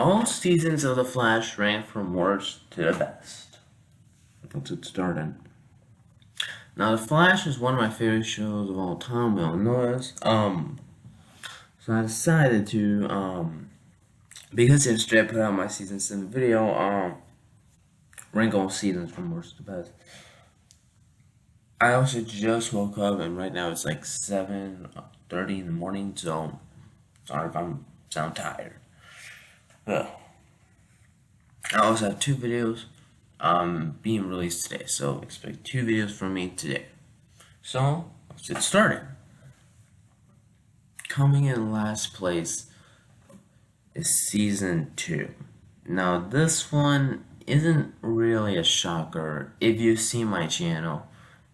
All seasons of The Flash rank from worst to the best. Let's get started. Now, The Flash is one of my favorite shows of all time, we all know this. So I decided to, because yesterday I put out my season 7 video, rank all seasons from worst to best. I also just woke up, and right now it's like 7:30 in the morning, so sorry if I sound tired. Well, I also have 2 videos being released today, so expect 2 videos from me today. So let's get started. Coming in last place is season 2. Now this one isn't really a shocker if you've seen my channel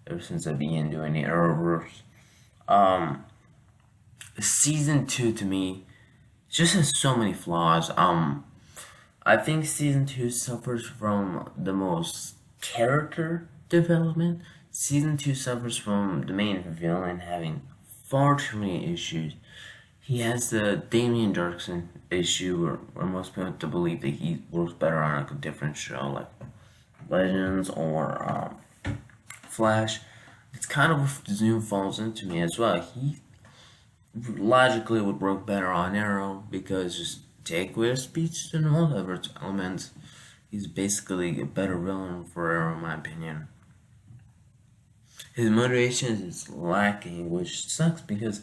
ever since I began doing the Arrowverse. Season 2 to me just has so many flaws. I think season 2 suffers from the most character development. Season 2 suffers from the main villain having far too many issues. He has the Damien Darkson issue where most people have to believe that he works better on a different show like Legends or Flash. It's kind of what Zoom falls into me as well. He logically would work better on Arrow because just take away his speech and all the other elements. He's basically a better villain for Arrow in my opinion. His motivation is lacking, which sucks because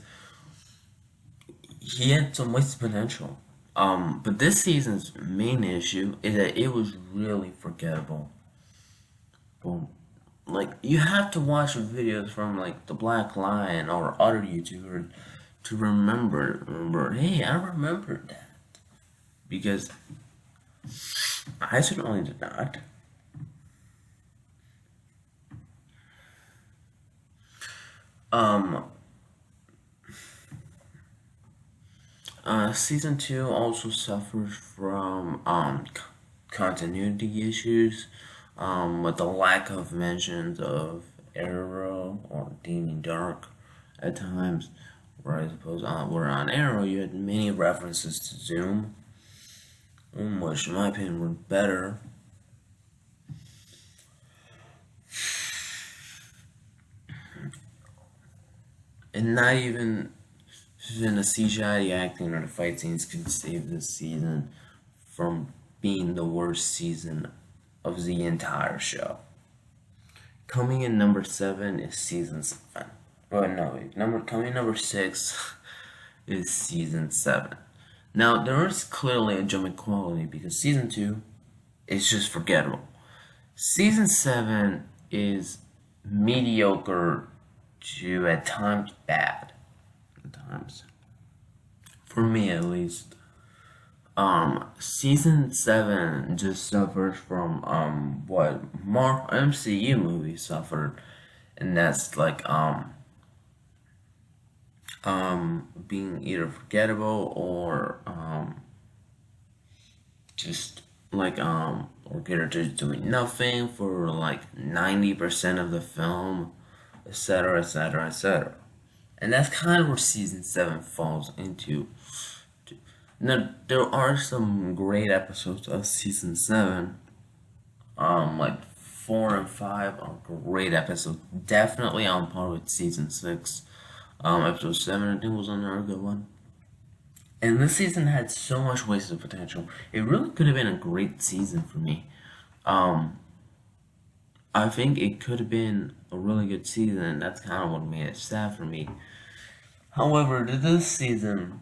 he had some wasted potential. But this season's main issue is that it was really forgettable. Boom. Like, you have to watch videos from like the Black Lion or other YouTubers to remember, hey, I remembered that. Because I certainly did not. Season 2 also suffers from continuity issues, with the lack of mentions of Arrow or Damien Dark at times. Where I suppose where on Arrow you had many references to Zoom, which in my opinion were better. And not even the CGI acting or the fight scenes can save this season from being the worst season of the entire show. Coming in number 7 is season 7. Oh no, wait. Coming in number 6 is season 7. Now there is clearly a jump in quality because season 2 is just forgettable. Season 7 is mediocre to at times bad. At times. For me at least. Season 7 just suffers from what MCU movies suffered, and that's like being either forgettable or just like or characters doing nothing for like 90% of the film, etc., etc., etc. And that's kind of where season 7 falls into. Now, there are some great episodes of season 7. Like 4 and 5 are great episodes. Definitely on par with season 6. Episode 7, I think, was another good one. And this season had so much wasted potential. It really could have been a great season for me. I think it could have been a really good season, and that's kind of what made it sad for me. However, this season,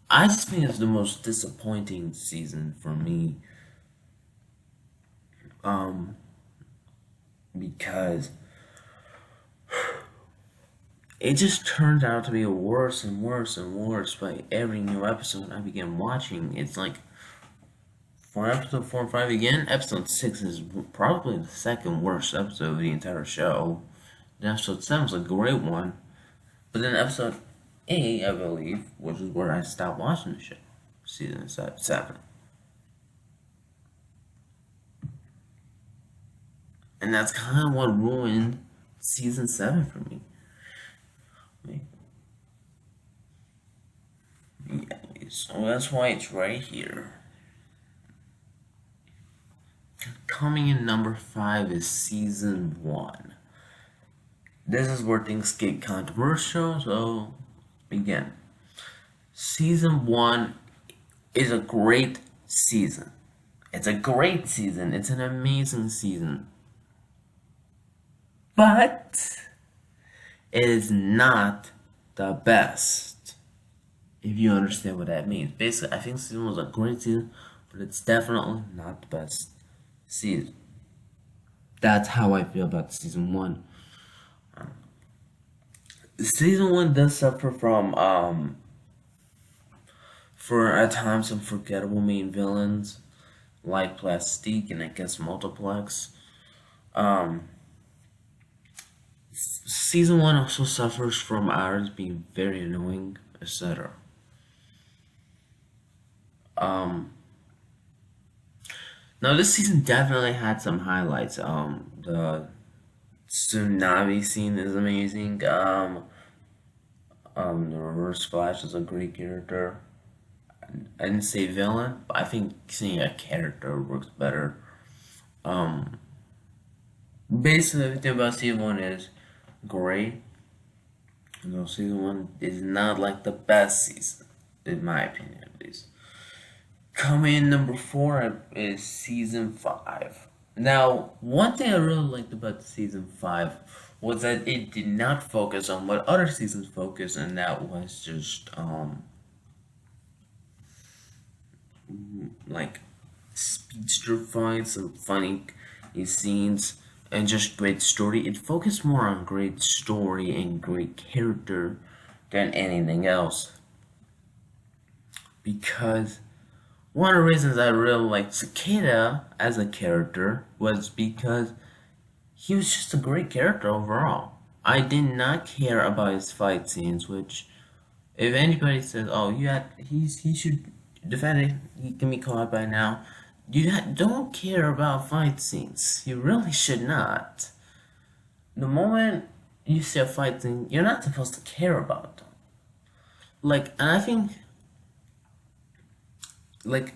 I just think it's the most disappointing season for me. Because it just turned out to be worse and worse and worse by every new episode I began watching. It's like, for episode 4 and 5 again, episode 6 is probably the second worst episode of the entire show. Then episode 7 is a great one. But then episode 8, I believe, which is where I stopped watching the show. Season 7. And that's kind of what ruined season 7 for me. So that's why it's right here. Coming in number 5 is season 1. This is where things get controversial, so begin. Season 1 is a great season. It's a great season. It's an amazing season. But it is not the best. If you understand what that means. Basically, I think season 1 was a great season, but it's definitely not the best season. That's how I feel about season 1. Season 1 does suffer from for at times some forgettable main villains like Plastique and I guess Multiplex. Season 1 also suffers from ours being very annoying, etc. Now this season definitely had some highlights. The tsunami scene is amazing. The Reverse Flash is a great character. I didn't say villain, but I think seeing a character works better. Basically, everything about season 1 is great. Season 1 is not like the best season, in my opinion, at least. Coming in number 4 is season 5. Now, one thing I really liked about season 5 was that it did not focus on what other seasons focus, and that was just like speedster fights and funny scenes and just great story. It focused more on great story and great character than anything else. Because one of the reasons I really liked Cicada as a character was because he was just a great character overall. I did not care about his fight scenes, which if anybody says, "Oh, he should defend it, he can be caught by now," don't care about fight scenes. You really should not. The moment you see a fight scene, you're not supposed to care about them. And I think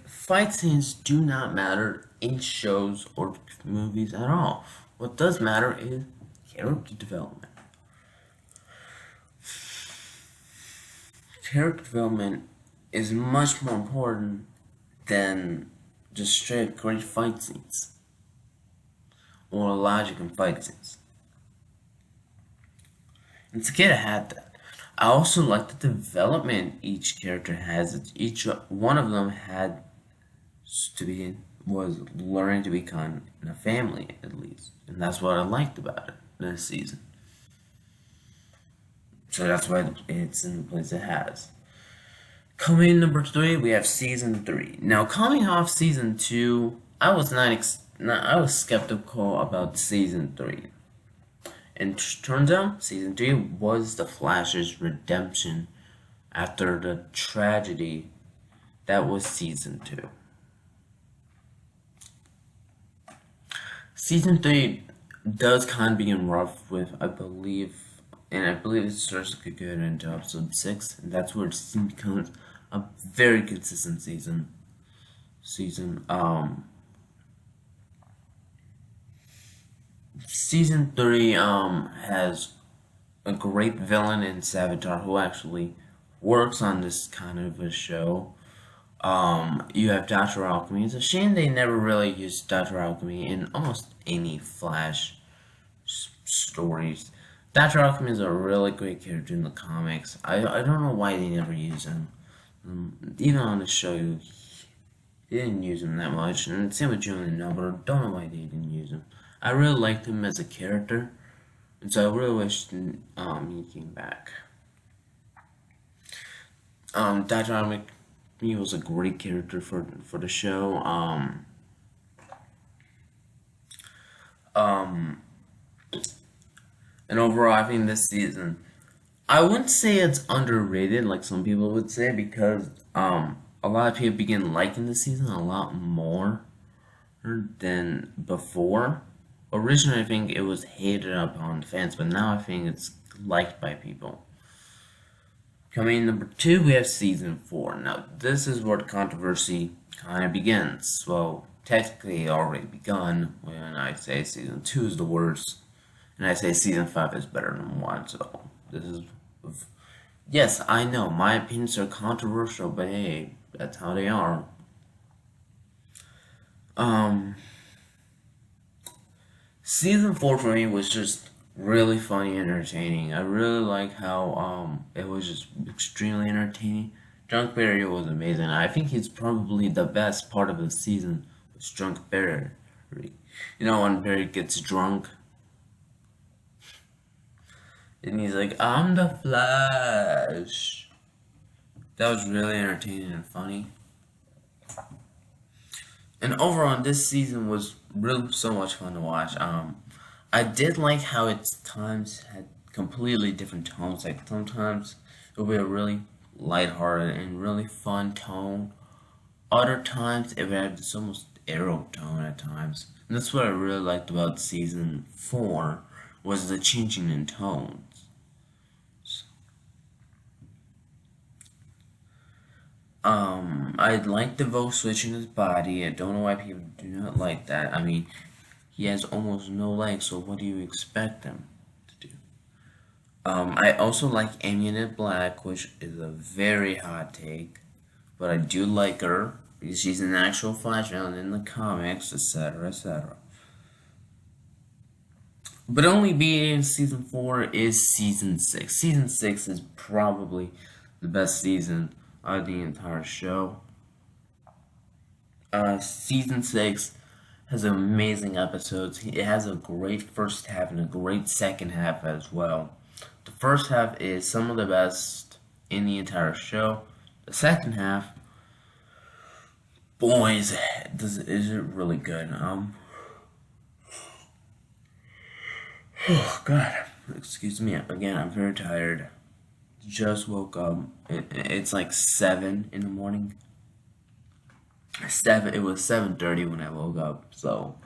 fight scenes do not matter in shows or movies at all. What does matter is character development. Character development is much more important than just straight great fight scenes or logic in fight scenes. And Cicada had that. I also like the development each character has. Each one of them was learning to become a family at least, and that's what I liked about it this season. So that's why it's in the place it has. Coming in number 3, we have season 3. Now, coming off season 2, I was I was skeptical about season 3. And turns out, season 3 was the Flash's redemption after the tragedy that was season 2. Season 3 does kind of begin rough with, I believe it starts to get good into episode 6, and that's where it season becomes a very consistent season. Season 3 has a great villain in Savitar who actually works on this kind of a show. You have Dr. Alchemy. It's a shame they never really used Dr. Alchemy in almost any Flash stories. Dr. Alchemy is a really great character in the comics. I don't know why they never use him. Even on the show, they didn't use him that much. And same with Julian Number. Don't know why they didn't use him. I really liked him as a character, and so I really wished he came back. Dr. Alchemy was a great character for the show. And overall, I think this season, I wouldn't say it's underrated like some people would say, because a lot of people begin liking the season a lot more than before. Originally, I think it was hated upon fans, but now I think it's liked by people. Coming in number 2, we have season 4. Now, this is where the controversy kind of begins. Well, technically, it already begun when I say season 2 is the worst, and I say season 5 is better than 1. So, this is. Yes, I know, my opinions are controversial, but hey, that's how they are. Um, Season 4 for me was just really funny and entertaining. I really like how it was just extremely entertaining. Drunk Barry was amazing. I think he's probably the best part of the season was Drunk Barry. You know when Barry gets drunk and he's like, "I'm the Flash." That was really entertaining and funny. And overall, this season was really so much fun to watch. I did like how its times had completely different tones. Like sometimes it would be a really lighthearted and really fun tone. Other times it would have this almost arrow tone at times. And that's what I really liked about season 4 was the changing in tones. I like the voice switching his body. I don't know why people do not like that. I mean, he has almost no legs, so what do you expect him to do? I also like Amunet Black, which is a very hot take, but I do like her because she's an actual Flash villain in the comics, etc., etc. But only being season 4 is season 6. Season 6 is probably the best season of the entire show. Season 6 has amazing episodes. It has a great first half and a great second half as well. The first half is some of the best in the entire show. The second half, boys, is it really good. Oh God, excuse me. Again, I'm very tired. Just woke up. It's like 7 in the morning. 7. It was 7:30 when I woke up. So